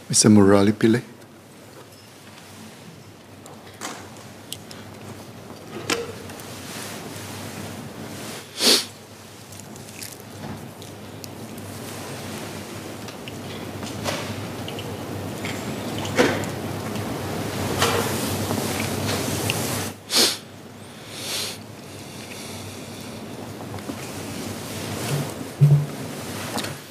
Mr. Murali Pillai.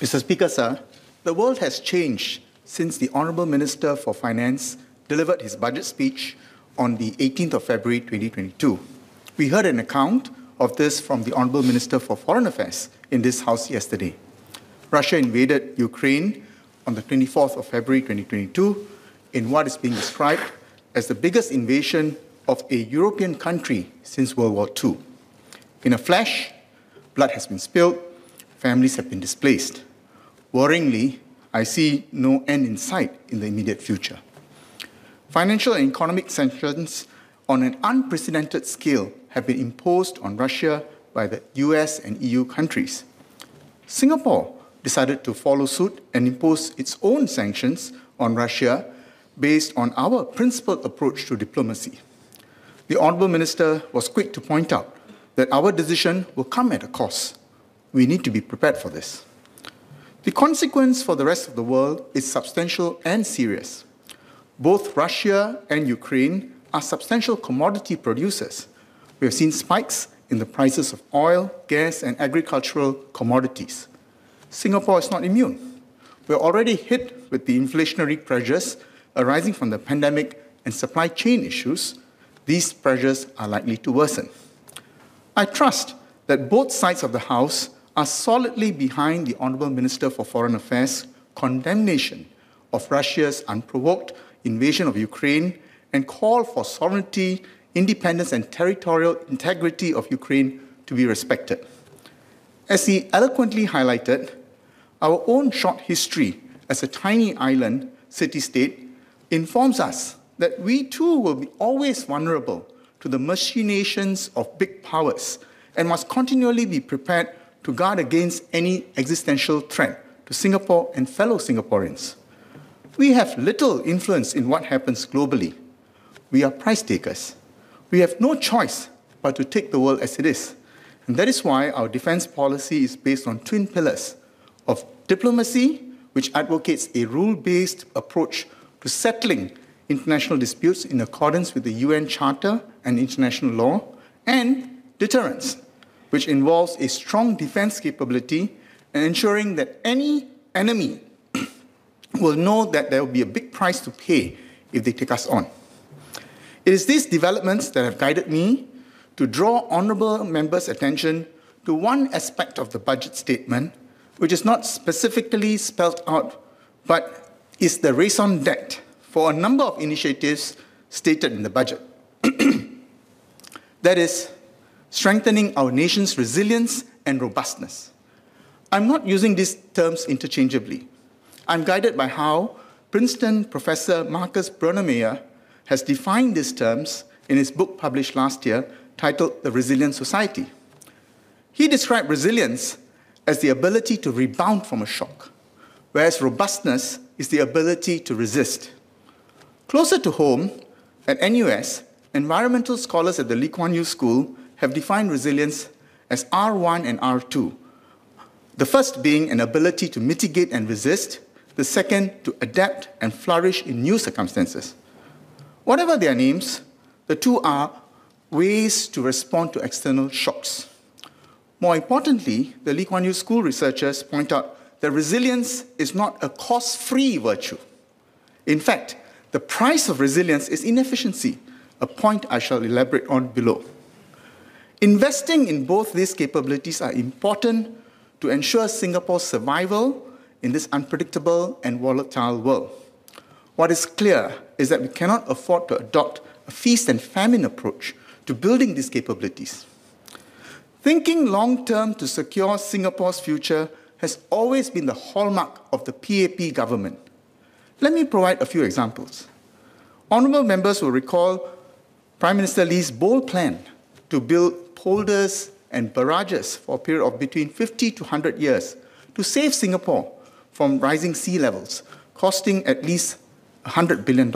Mr. Speaker, sir, the world has changed since the Honourable Minister for Finance delivered his budget speech on the 18th of February 2022. We heard an account of this from the Honourable Minister for Foreign Affairs in this House yesterday. Russia invaded Ukraine on the 24th of February 2022 in what is being described as the biggest invasion of a European country since World War II. In a flash, blood has been spilled, families have been displaced. Worryingly, I see no end in sight in the immediate future. Financial and economic sanctions on an unprecedented scale have been imposed on Russia by the US and EU countries. Singapore decided to follow suit and impose its own sanctions on Russia based on our principled approach to diplomacy. The Honourable Minister was quick to point out that our decision will come at a cost. We need to be prepared for this. The consequence for the rest of the world is substantial and serious. Both Russia and Ukraine are substantial commodity producers. We have seen spikes in the prices of oil, gas, and agricultural commodities. Singapore is not immune. We are already hit with the inflationary pressures arising from the pandemic and supply chain issues. These pressures are likely to worsen. I trust that both sides of the House are solidly behind the Honourable Minister for Foreign Affairs' condemnation of Russia's unprovoked invasion of Ukraine and call for sovereignty, independence, and territorial integrity of Ukraine to be respected. As he eloquently highlighted, our own short history as a tiny island city-state informs us that we too will be always vulnerable to the machinations of big powers and must continually be prepared to guard against any existential threat to Singapore and fellow Singaporeans. We have little influence in what happens globally. We are price takers. We have no choice but to take the world as it is. And that is why our defense policy is based on twin pillars of diplomacy, which advocates a rule-based approach to settling international disputes in accordance with the UN Charter and international law, and deterrence, which involves a strong defense capability and ensuring that any enemy will know that there will be a big price to pay if they take us on. It is these developments that have guided me to draw honourable members' attention to one aspect of the budget statement, which is not specifically spelled out, but is the raison d'etre for a number of initiatives stated in the budget. That is, strengthening our nation's resilience and robustness. I'm not using these terms interchangeably. I'm guided by how Princeton professor Marcus Brunermeyer has defined these terms in his book published last year titled The Resilient Society. He described resilience as the ability to rebound from a shock, whereas robustness is the ability to resist. Closer to home, at NUS, environmental scholars at the Lee Kuan Yew School have defined resilience as R1 and R2, the first being an ability to mitigate and resist, the second to adapt and flourish in new circumstances. Whatever their names, the two are ways to respond to external shocks. More importantly, the Lee Kuan Yew School researchers point out that resilience is not a cost-free virtue. In fact, the price of resilience is inefficiency, a point I shall elaborate on below. Investing in both these capabilities are important to ensure Singapore's survival in this unpredictable and volatile world. What is clear is that we cannot afford to adopt a feast and famine approach to building these capabilities. Thinking long-term to secure Singapore's future has always been the hallmark of the PAP government. Let me provide a few examples. Honourable members will recall Prime Minister Lee's bold plan to build polders and barrages for a period of between 50 to 100 years to save Singapore from rising sea levels costing at least $100 billion.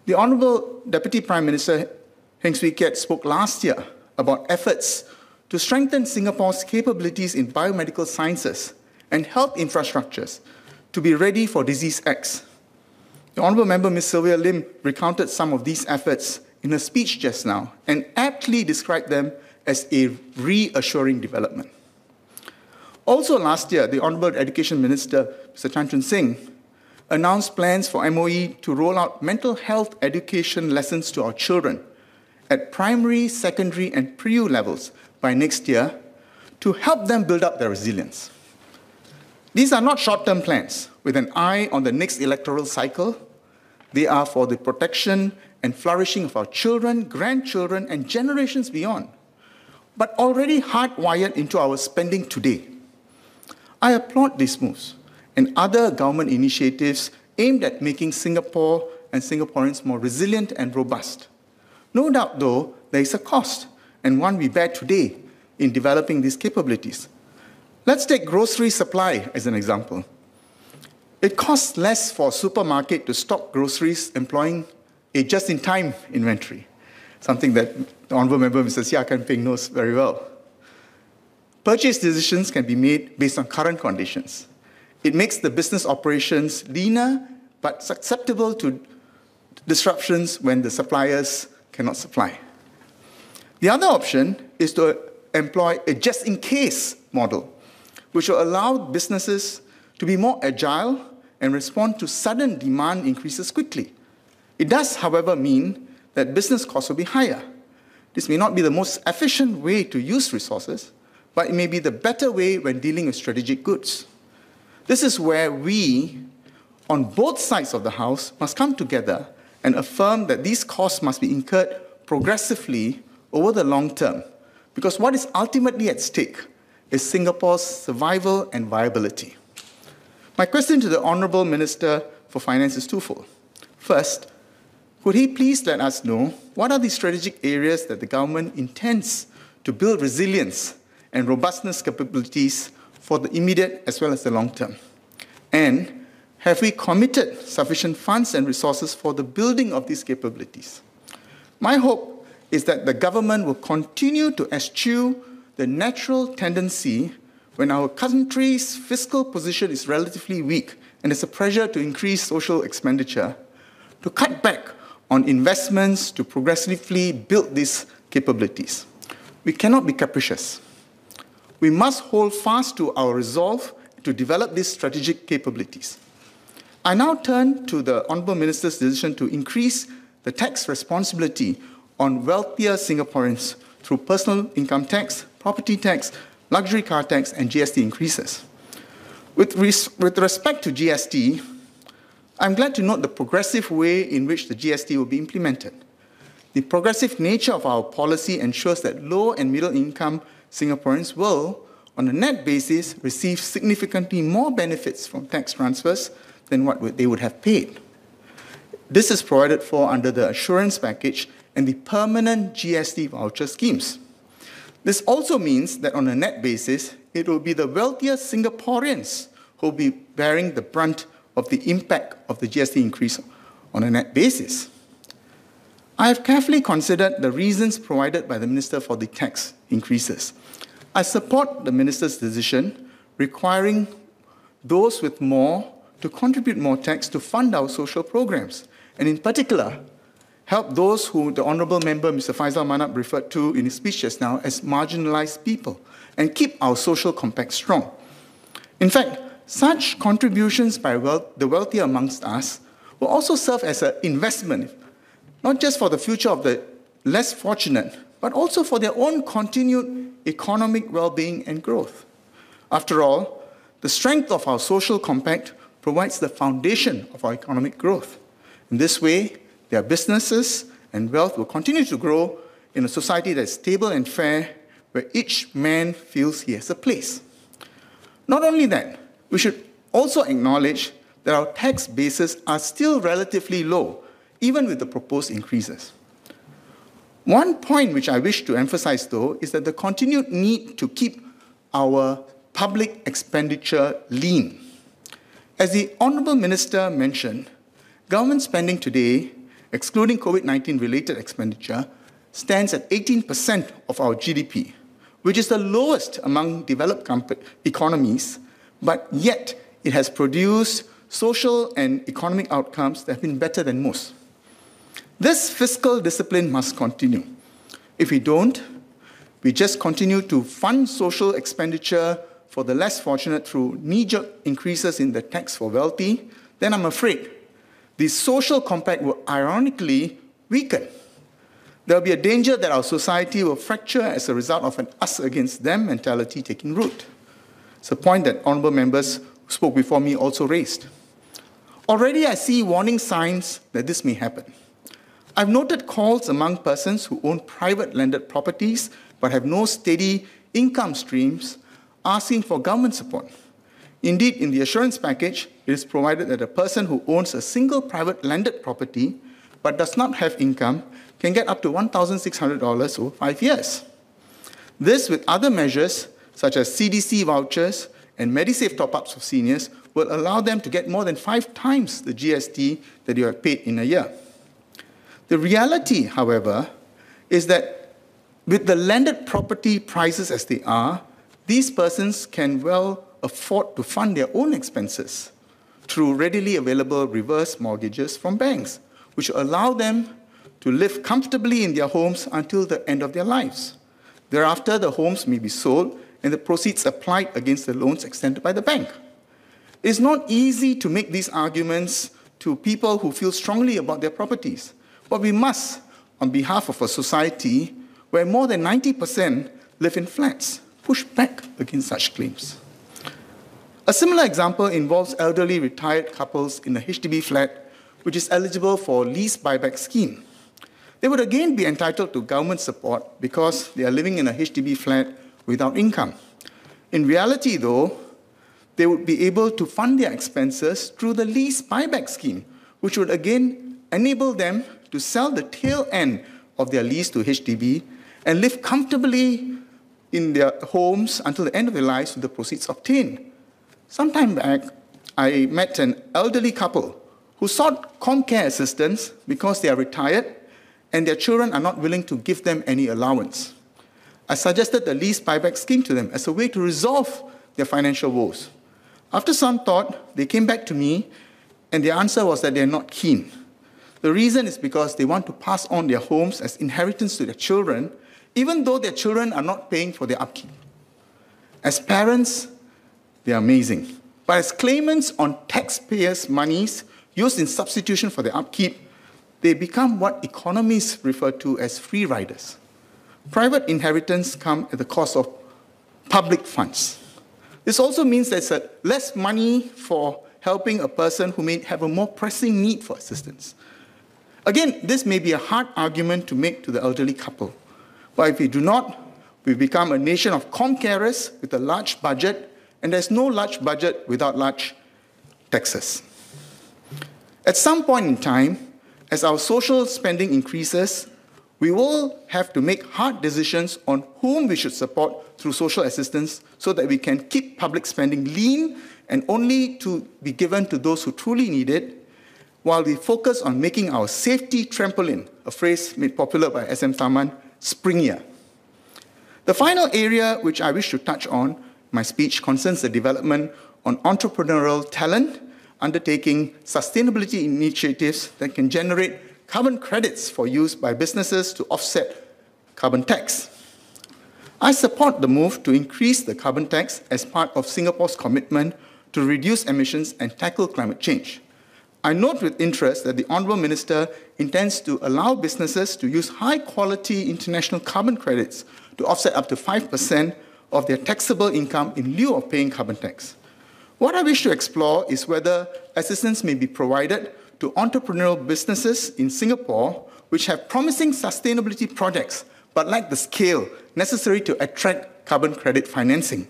The Honorable Deputy Prime Minister Heng Swee Keat spoke last year about efforts to strengthen Singapore's capabilities in biomedical sciences and health infrastructures to be ready for Disease X. The Honourable Member Ms. Sylvia Lim recounted some of these efforts in her speech just now and aptly described them as a reassuring development. Also last year, the Honourable Education Minister, Mr. Chan Chun Sing, announced plans for MOE to roll out mental health education lessons to our children at primary, secondary, and pre-U levels by next year to help them build up their resilience. These are not short-term plans with an eye on the next electoral cycle. They are for the protection and flourishing of our children, grandchildren, and generations beyond, but already hardwired into our spending today. I applaud these moves and other government initiatives aimed at making Singapore and Singaporeans more resilient and robust. No doubt, though, there is a cost, and one we bear today in developing these capabilities. Let's take grocery supply as an example. It costs less for a supermarket to stock groceries employing a just-in-time inventory, something that the Honourable Member Mr. Seah Kan Ping knows very well. Purchase decisions can be made based on current conditions. It makes the business operations leaner but susceptible to disruptions when the suppliers cannot supply. The other option is to employ a just-in-case model, which will allow businesses to be more agile and respond to sudden demand increases quickly. It does, however, mean that business costs will be higher. This may not be the most efficient way to use resources, but it may be the better way when dealing with strategic goods. This is where we, on both sides of the House, must come together and affirm that these costs must be incurred progressively over the long term, because what is ultimately at stake is Singapore's survival and viability. My question to the Honourable Minister for Finance is twofold. First, could he please let us know what are the strategic areas that the government intends to build resilience and robustness capabilities for the immediate as well as the long term? And have we committed sufficient funds and resources for the building of these capabilities? My hope is that the government will continue to eschew the natural tendency when our country's fiscal position is relatively weak and there's a pressure to increase social expenditure, to cut back on investments to progressively build these capabilities. We cannot be capricious. We must hold fast to our resolve to develop these strategic capabilities. I now turn to the Honourable Minister's decision to increase the tax responsibility on wealthier Singaporeans through personal income tax, property tax, luxury car tax, and GST increases. With respect to GST, I'm glad to note the progressive way in which the GST will be implemented. The progressive nature of our policy ensures that low and middle income Singaporeans will, on a net basis, receive significantly more benefits from tax transfers than what they would have paid. This is provided for under the assurance package and the permanent GST voucher schemes. This also means that on a net basis, it will be the wealthier Singaporeans who will be bearing the brunt of the impact of the GST increase on a net basis. I have carefully considered the reasons provided by the Minister for the tax increases. I support the Minister's decision requiring those with more to contribute more tax to fund our social programs, and in particular, help those who the Honourable Member Mr. Faisal Manap referred to in his speech just now as marginalised people, and keep our social compact strong. In fact, such contributions by the wealthier amongst us will also serve as an investment, not just for the future of the less fortunate, but also for their own continued economic well-being and growth. After all, the strength of our social compact provides the foundation of our economic growth. In this way, their businesses and wealth will continue to grow in a society that is stable and fair, where each man feels he has a place. Not only that, we should also acknowledge that our tax bases are still relatively low, even with the proposed increases. One point which I wish to emphasize, though, is that the continued need to keep our public expenditure lean. As the Honourable Minister mentioned, government spending today, excluding COVID-19 related expenditure, stands at 18% of our GDP, which is the lowest among developed economies, but yet it has produced social and economic outcomes that have been better than most. This fiscal discipline must continue. If we don't, we just continue to fund social expenditure for the less fortunate through knee-jerk increases in the tax for wealthy, then I'm afraid the social compact will ironically weaken. There will be a danger that our society will fracture as a result of an us against them mentality taking root. It's a point that honourable members who spoke before me also raised. Already I see warning signs that this may happen. I've noted calls among persons who own private landed properties but have no steady income streams asking for government support. Indeed, in the assurance package, it is provided that a person who owns a single private landed property but does not have income can get up to $1,600 over 5 years. This, with other measures such as CDC vouchers and Medisave top-ups for seniors, will allow them to get more than 5 times the GST that you have paid in a year. The reality, however, is that with the landed property prices as they are, these persons can well afford to fund their own expenses through readily available reverse mortgages from banks, which will allow them to live comfortably in their homes until the end of their lives. Thereafter, the homes may be sold and the proceeds applied against the loans extended by the bank. It's not easy to make these arguments to people who feel strongly about their properties, but we must, on behalf of a society where more than 90% live in flats, push back against such claims. A similar example involves elderly retired couples in a HDB flat which is eligible for lease buyback scheme. They would again be entitled to government support because they are living in a HDB flat without income. In reality, though, they would be able to fund their expenses through the lease buyback scheme, which would again enable them to sell the tail end of their lease to HDB and live comfortably in their homes until the end of their lives with the proceeds obtained. Some time back, I met an elderly couple who sought ComCare assistance because they are retired and their children are not willing to give them any allowance. I suggested the lease buyback scheme to them as a way to resolve their financial woes. After some thought, they came back to me and their answer was that they are not keen. The reason is because they want to pass on their homes as inheritance to their children, even though their children are not paying for their upkeep. As parents, they are amazing. But as claimants on taxpayers' monies used in substitution for their upkeep, they become what economists refer to as free riders. Private inheritance come at the cost of public funds. This also means there's less money for helping a person who may have a more pressing need for assistance. Again, this may be a hard argument to make to the elderly couple. But if we do not, we become a nation of ComCarers with a large budget, and there's no large budget without large taxes. At some point in time, as our social spending increases, we will have to make hard decisions on whom we should support through social assistance so that we can keep public spending lean and only to be given to those who truly need it, while we focus on making our safety trampoline, a phrase made popular by S.M. Tharman, springier. The final area which I wish to touch on in my speech concerns the development on entrepreneurial talent, undertaking sustainability initiatives that can generate carbon credits for use by businesses to offset carbon tax. I support the move to increase the carbon tax as part of Singapore's commitment to reduce emissions and tackle climate change. I note with interest that the Honourable Minister intends to allow businesses to use high-quality international carbon credits to offset up to 5% of their taxable income in lieu of paying carbon tax. What I wish to explore is whether assistance may be provided to entrepreneurial businesses in Singapore which have promising sustainability projects but lack the scale necessary to attract carbon credit financing.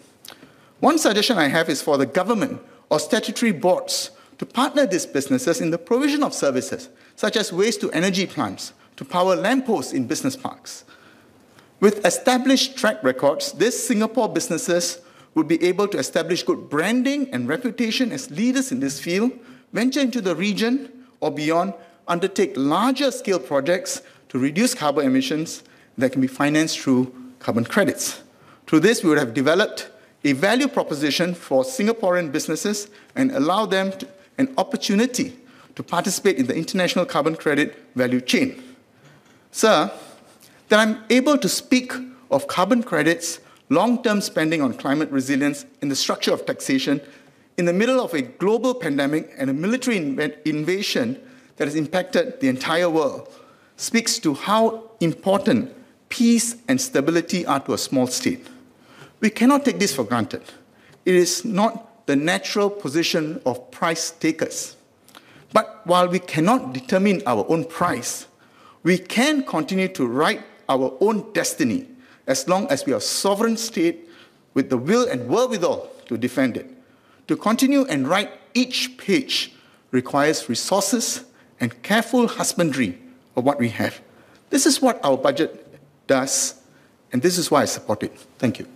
One suggestion I have is for the government or statutory boards to partner these businesses in the provision of services, such as waste-to-energy plants, to power lampposts in business parks. With established track records, these Singapore businesses would be able to establish good branding and reputation as leaders in this field, venture into the region or beyond, undertake larger scale projects to reduce carbon emissions that can be financed through carbon credits. Through this, we would have developed a value proposition for Singaporean businesses and allow them an opportunity to participate in the international carbon credit value chain. Sir, that I'm able to speak of carbon credits, long-term spending on climate resilience, and the structure of taxation in the middle of a global pandemic and a military invasion that has impacted the entire world speaks to how important peace and stability are to a small state. We cannot take this for granted. It is not the natural position of price takers. But while we cannot determine our own price, we can continue to write our own destiny as long as we are a sovereign state with the will and wherewithal to defend it. To continue and write each page requires resources and careful husbandry of what we have. This is what our budget does, and this is why I support it. Thank you.